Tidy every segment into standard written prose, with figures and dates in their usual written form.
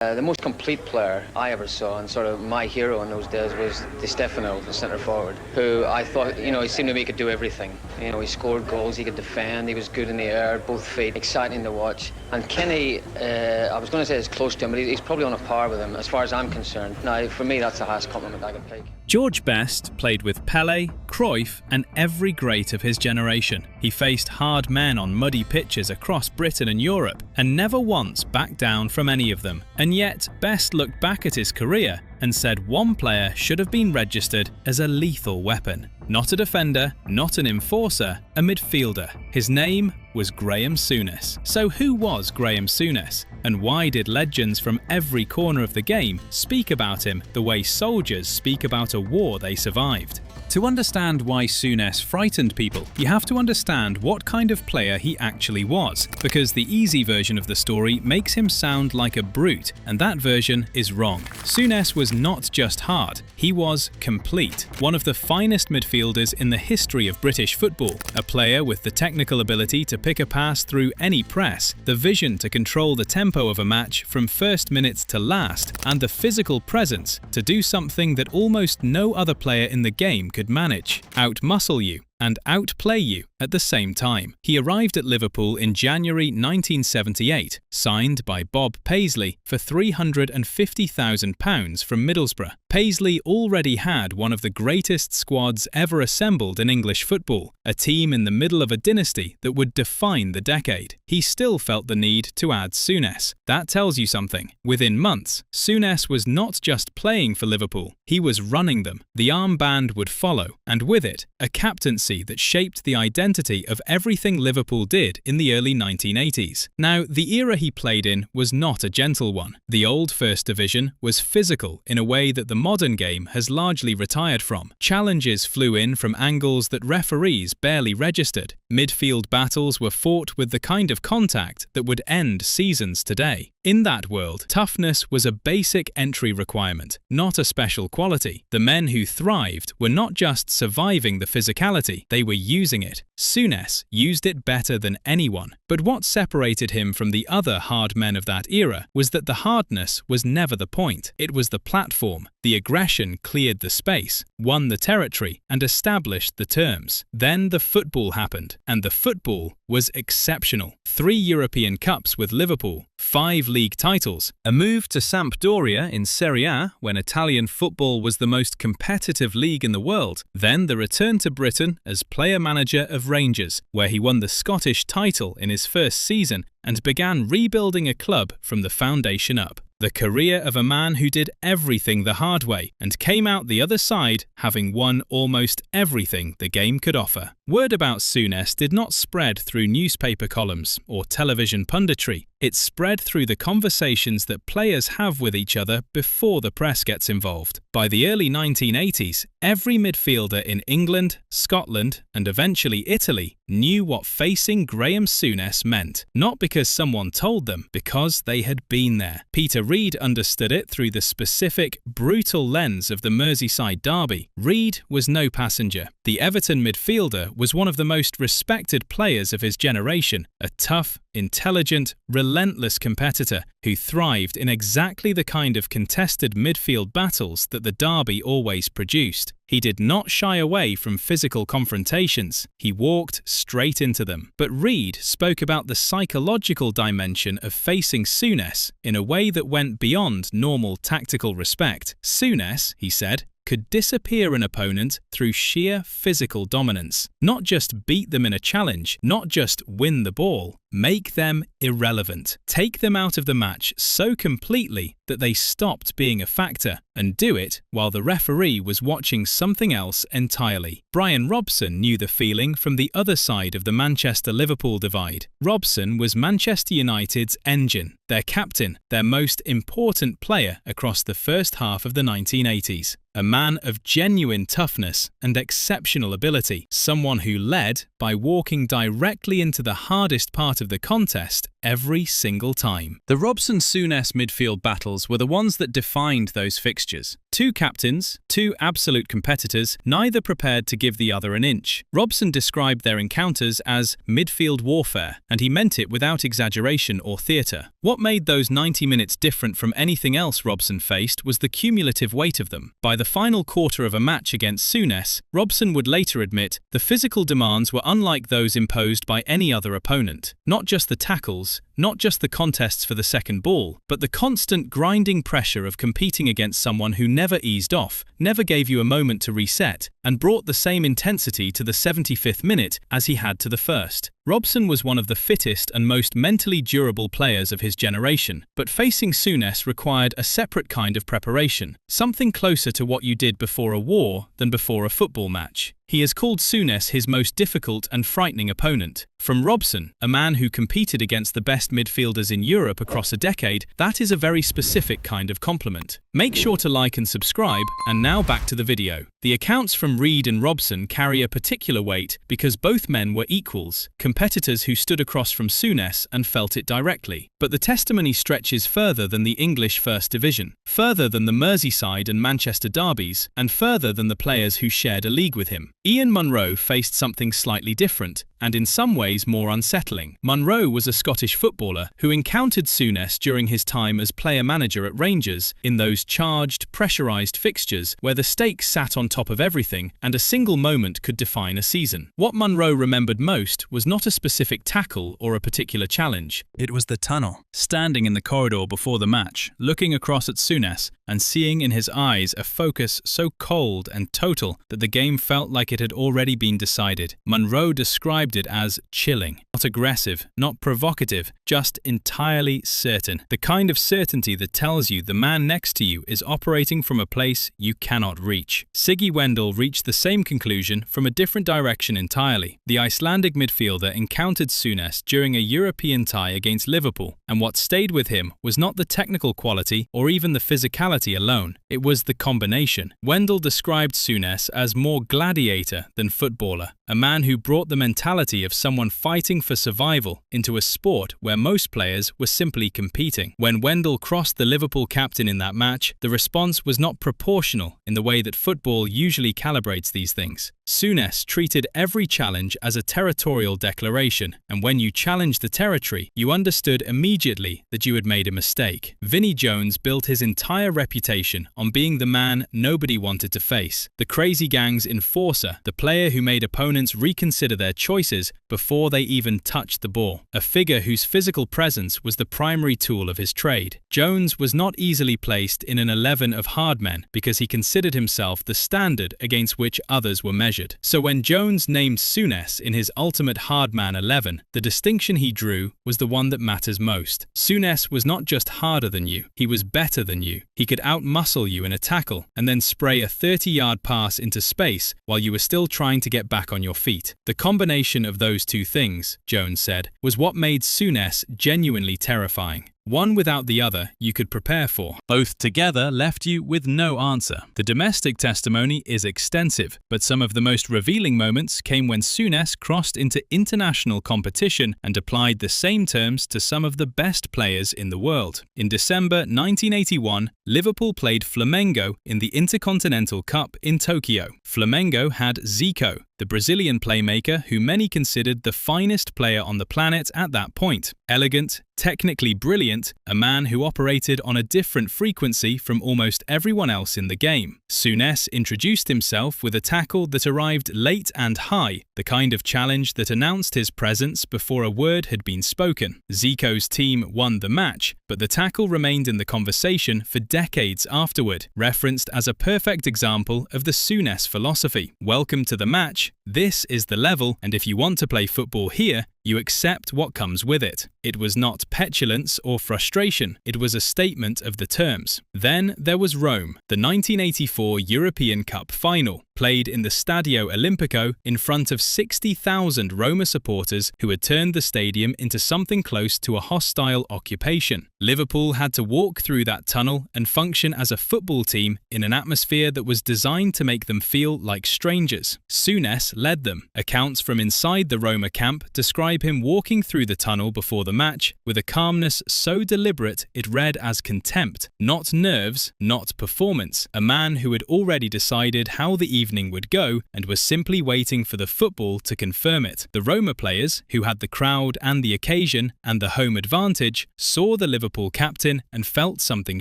The most complete player I ever saw, and sort of my hero in those days, was Di Stefano, the centre forward, who I thought, he seemed to me he could do everything. He scored goals, he could defend, he was good in the air, both feet, exciting to watch. And Kenny, I was going to say he's close to him, but he's probably on a par with him, as far as I'm concerned. Now, for me, that's the highest compliment I can take. George Best played with Pele, Cruyff and every great of his generation. He faced hard men on muddy pitches across Britain and Europe and never once backed down from any of them. And yet, Best looked back at his career and said one player should have been registered as a lethal weapon. Not a defender, not an enforcer, a midfielder. His name was Graeme Souness. So who was Graeme Souness? And why did legends from every corner of the game speak about him the way soldiers speak about a war they survived? To understand why Souness frightened people, you have to understand what kind of player he actually was, because the easy version of the story makes him sound like a brute, and that version is wrong. Souness was not just hard, he was complete. One of the finest midfielders in the history of British football, a player with the technical ability to pick a pass through any press, the vision to control the tempo of a match from first minutes to last, and the physical presence to do something that almost no other player in the game could manage: outmuscle you and outplay you at the same time. He arrived at Liverpool in January 1978, signed by Bob Paisley for £350,000 from Middlesbrough. Paisley already had one of the greatest squads ever assembled in English football, a team in the middle of a dynasty that would define the decade. He still felt the need to add Souness. That tells you something. Within months, Souness was not just playing for Liverpool, he was running them. The armband would follow, and with it, a captaincy that shaped the identity of everything Liverpool did in the early 1980s. Now, the era he played in was not a gentle one. The old First Division was physical in a way that the modern game has largely retired from. Challenges flew in from angles that referees barely registered. Midfield battles were fought with the kind of contact that would end seasons today. In that world, toughness was a basic entry requirement, not a special quality. The men who thrived were not just surviving the physicality, they were using it. Souness used it better than anyone. But what separated him from the other hard men of that era was that the hardness was never the point. It was the platform. The aggression cleared the space, won the territory, and established the terms. Then the football happened, and the football was exceptional. 3 European Cups with Liverpool, 5 league titles, a move to Sampdoria in Serie A when Italian football was the most competitive league in the world, then the return to Britain as player-manager of Rangers, where he won the Scottish title in his first season and began rebuilding a club from the foundation up. The career of a man who did everything the hard way and came out the other side having won almost everything the game could offer. Word about Souness did not spread through newspaper columns or television punditry. It spread through the conversations that players have with each other before the press gets involved. By the early 1980s, every midfielder in England, Scotland, and eventually Italy knew what facing Graeme Souness meant. Not because someone told them, because they had been there. Peter Reid understood it through the specific, brutal lens of the Merseyside derby. Reid was no passenger. The Everton midfielder was one of the most respected players of his generation, a tough, intelligent, relentless competitor who thrived in exactly the kind of contested midfield battles that the derby always produced. He did not shy away from physical confrontations. He walked straight into them. But Reid spoke about the psychological dimension of facing Souness in a way that went beyond normal tactical respect. Souness, he said, could disappear an opponent through sheer physical dominance. Not just beat them in a challenge, not just win the ball, make them irrelevant. Take them out of the match so completely that they stopped being a factor, and do it while the referee was watching something else entirely. Brian Robson knew the feeling from the other side of the Manchester-Liverpool divide. Robson was Manchester United's engine, their captain, their most important player across the first half of the 1980s. A man of genuine toughness and exceptional ability, someone who led by walking directly into the hardest part of the contest every single time. The Robson-Souness midfield battles were the ones that defined those fixtures. Two captains, two absolute competitors, neither prepared to give the other an inch. Robson described their encounters as midfield warfare, and he meant it without exaggeration or theatre. What made those 90 minutes different from anything else Robson faced was the cumulative weight of them. By the final quarter of a match against Souness, Robson would later admit the physical demands were unlike those imposed by any other opponent. Not just the tackles, not just the contests for the second ball, but the constant grinding pressure of competing against someone who never eased off, never gave you a moment to reset, and brought the same intensity to the 75th minute as he had to the first. Robson was one of the fittest and most mentally durable players of his generation, but facing Souness required a separate kind of preparation, something closer to what you did before a war than before a football match. He has called Souness his most difficult and frightening opponent. From Robson, a man who competed against the best midfielders in Europe across a decade, that is a very specific kind of compliment. Make sure to like and subscribe, and now back to the video. The accounts from Reid and Robson carry a particular weight because both men were equals, competitors who stood across from Souness and felt it directly. But the testimony stretches further than the English First Division, further than the Merseyside and Manchester derbies, and further than the players who shared a league with him. Ian Munro faced something slightly different, and in some ways more unsettling. Munro was a Scottish footballer who encountered Souness during his time as player-manager at Rangers in those charged, pressurised fixtures where the stakes sat on top of everything and a single moment could define a season. What Munro remembered most was not a specific tackle or a particular challenge. It was the tunnel. Standing in the corridor before the match, looking across at Souness and seeing in his eyes a focus so cold and total that the game felt like it had already been decided. Munro described it as chilling, not aggressive, not provocative, just entirely certain. The kind of certainty that tells you the man next to you is operating from a place you cannot reach. Siggy Wendell reached the same conclusion from a different direction entirely. The Icelandic midfielder encountered Souness during a European tie against Liverpool, and what stayed with him was not the technical quality or even the physicality alone. It was the combination. Wendell described Souness as more gladiator than footballer, a man who brought the mentality of someone fighting for survival into a sport where most players were simply competing. When Wendell crossed the Liverpool captain in that match, the response was not proportional in the way that football usually calibrates these things. Souness treated every challenge as a territorial declaration, and when you challenged the territory, you understood immediately that you had made a mistake. Vinnie Jones built his entire reputation on being the man nobody wanted to face, the crazy gang's enforcer, the player who made opponents reconsider their choices before they even touched the ball, a figure whose physical presence was the primary tool of his trade. Jones was not easily placed in an 11 of hard men because he considered himself the standard against which others were measured. So when Jones named Souness in his ultimate hardman 11, the distinction he drew was the one that matters most. Souness was not just harder than you, he was better than you. He could outmuscle you in a tackle and then spray a 30-yard pass into space while you were still trying to get back on your feet. The combination of those two things, Jones said, was what made Souness genuinely terrifying. One without the other you could prepare for. Both together left you with no answer. The domestic testimony is extensive, but some of the most revealing moments came when Souness crossed into international competition and applied the same terms to some of the best players in the world. In December 1981, Liverpool played Flamengo in the Intercontinental Cup in Tokyo. Flamengo had Zico, the Brazilian playmaker who many considered the finest player on the planet at that point. Elegant, technically brilliant, a man who operated on a different frequency from almost everyone else in the game. Souness introduced himself with a tackle that arrived late and high, the kind of challenge that announced his presence before a word had been spoken. Zico's team won the match, but the tackle remained in the conversation for decades afterward, referenced as a perfect example of the Souness philosophy. Welcome to the match, this is the level, and if you want to play football here, you accept what comes with it. It was not petulance or frustration, it was a statement of the terms. Then there was Rome, the 1984 European Cup final. played in the Stadio Olimpico in front of 60,000 Roma supporters who had turned the stadium into something close to a hostile occupation. Liverpool had to walk through that tunnel and function as a football team in an atmosphere that was designed to make them feel like strangers. Souness led them. Accounts from inside the Roma camp describe him walking through the tunnel before the match with a calmness so deliberate it read as contempt, not nerves, not performance. A man who had already decided how the evening would go and was simply waiting for the football to confirm it. The Roma players, who had the crowd and the occasion and the home advantage, saw the Liverpool captain and felt something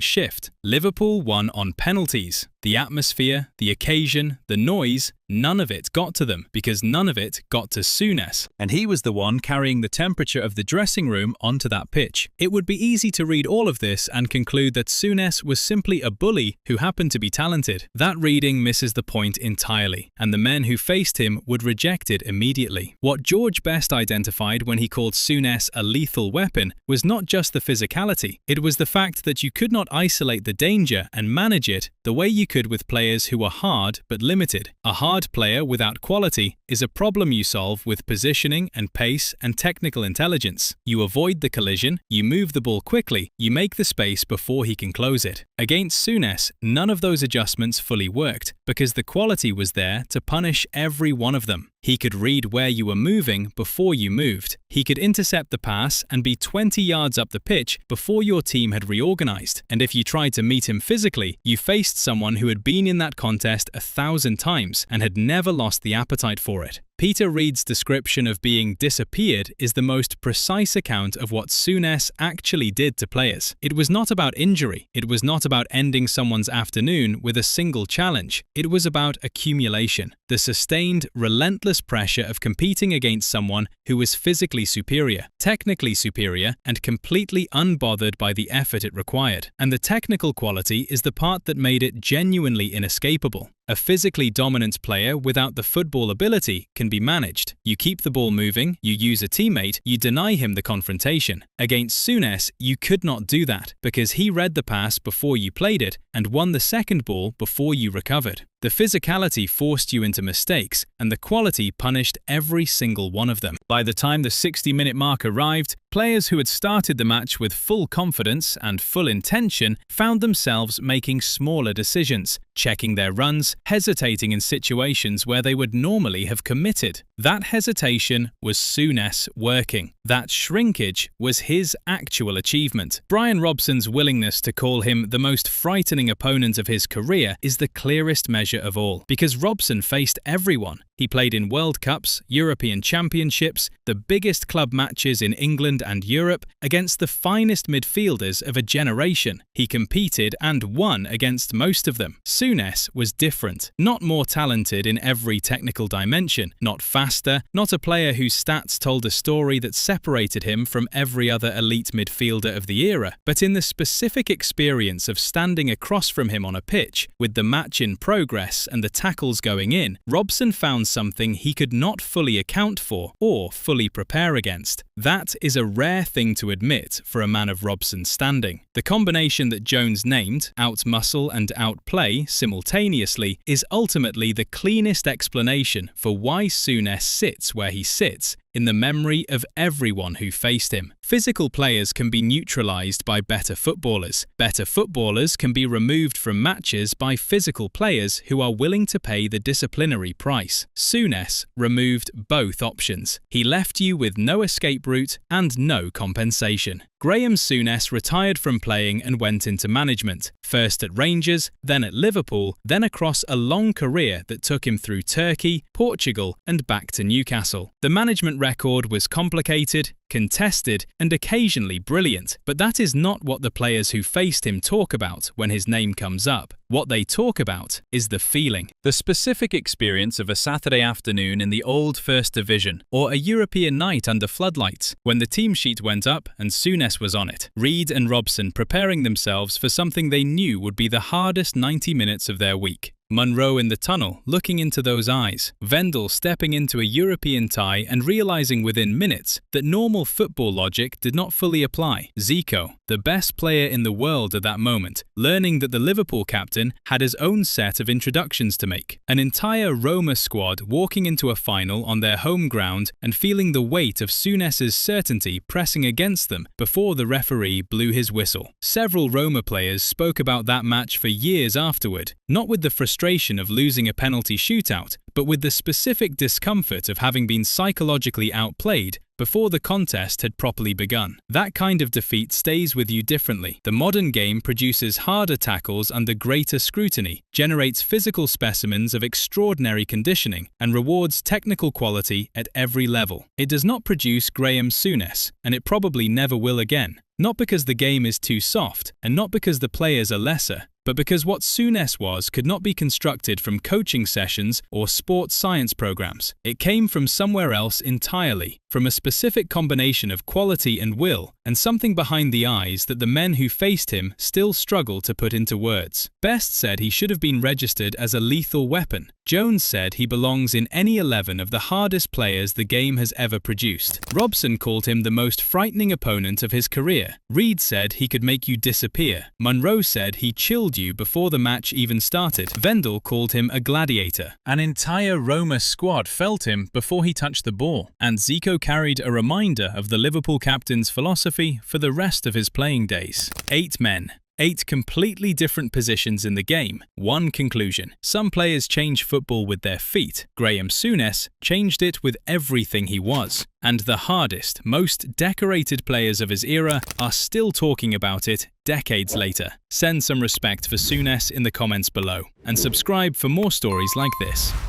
shift. Liverpool won on penalties. The atmosphere, the occasion, the noise, none of it got to them because none of it got to Souness. And he was the one carrying the temperature of the dressing room onto that pitch. It would be easy to read all of this and conclude that Souness was simply a bully who happened to be talented. That reading misses the point entirely, and the men who faced him would reject it immediately. What George Best identified when he called Souness a lethal weapon was not just the physicality, it was the fact that you could not isolate the danger and manage it the way you could with players who are hard but limited. A hard player without quality is a problem you solve with positioning and pace and technical intelligence. You avoid the collision, you move the ball quickly, you make the space before he can close it. Against Souness, none of those adjustments fully worked because the quality was there to punish every one of them. He could read where you were moving before you moved. He could intercept the pass and be 20 yards up the pitch before your team had reorganized. And if you tried to meet him physically, you faced someone who had been in that contest 1,000 times and had never lost the appetite for it. Peter Reid's description of being disappeared is the most precise account of what Souness actually did to players. It was not about injury. It was not about ending someone's afternoon with a single challenge. It was about accumulation, the sustained, relentless pressure of competing against someone who was physically superior, technically superior, and completely unbothered by the effort it required. And the technical quality is the part that made it genuinely inescapable. A physically dominant player without the football ability can be managed. You keep the ball moving, you use a teammate, you deny him the confrontation. Against Souness, you could not do that because he read the pass before you played it and won the second ball before you recovered. The physicality forced you into mistakes, and the quality punished every single one of them. By the time the 60-minute mark arrived, players who had started the match with full confidence and full intention found themselves making smaller decisions, checking their runs, hesitating in situations where they would normally have committed. That hesitation was Souness working. That shrinkage was his actual achievement. Brian Robson's willingness to call him the most frightening opponent of his career is the clearest measure of all, because Robson faced everyone. He played in World Cups, European Championships, the biggest club matches in England and Europe, against the finest midfielders of a generation. He competed and won against most of them. Souness was different, not more talented in every technical dimension, not faster, not a player whose stats told a story that separated him from every other elite midfielder of the era, but in the specific experience of standing across from him on a pitch, with the match in progress and the tackles going in, Robson found something he could not fully account for or fully prepare against. That is a rare thing to admit for a man of Robson's standing. The combination that Jones named, outmuscle and outplay simultaneously, is ultimately the cleanest explanation for why Souness sits where he sits in the memory of everyone who faced him. Physical players can be neutralized by better footballers. Better footballers can be removed from matches by physical players who are willing to pay the disciplinary price. Souness removed both options. He left you with no escape route and no compensation. Graeme Souness retired from playing and went into management, first at Rangers, then at Liverpool, then across a long career that took him through Turkey, Portugal, and back to Newcastle. The management record was complicated, contested, and occasionally brilliant, but that is not what the players who faced him talk about when his name comes up. What they talk about is the feeling, the specific experience of a Saturday afternoon in the old First Division, or a European night under floodlights, when the team sheet went up and Souness was on it. Reid and Robson preparing themselves for something they knew would be the hardest 90 minutes of their week. Munro in the tunnel, looking into those eyes. Vendel stepping into a European tie and realizing within minutes that normal football logic did not fully apply. Zico, the best player in the world at that moment, learning that the Liverpool captain had his own set of introductions to make. An entire Roma squad walking into a final on their home ground and feeling the weight of Souness's certainty pressing against them before the referee blew his whistle. Several Roma players spoke about that match for years afterward, not with the frustration of losing a penalty shootout, but with the specific discomfort of having been psychologically outplayed before the contest had properly begun. That kind of defeat stays with you differently. The modern game produces harder tackles under greater scrutiny, generates physical specimens of extraordinary conditioning, and rewards technical quality at every level. It does not produce Graeme Souness, and it probably never will again. Not because the game is too soft, and not because the players are lesser, but because what Souness was could not be constructed from coaching sessions or sports science programs. It came from somewhere else entirely, from a specific combination of quality and will, and something behind the eyes that the men who faced him still struggle to put into words. Best said he should have been registered as a lethal weapon. Jones said he belongs in any 11 of the hardest players the game has ever produced. Robson called him the most frightening opponent of his career. Reed said he could make you disappear. Munro said he chilled you before the match even started. Vendel called him a gladiator. An entire Roma squad felt him before he touched the ball, and Zico carried a reminder of the Liverpool captain's philosophy for the rest of his playing days. 8 men. 8 completely different positions in the game. One conclusion. Some players change football with their feet. Graeme Souness changed it with everything he was. And the hardest, most decorated players of his era are still talking about it decades later. Send some respect for Souness in the comments below, and subscribe for more stories like this.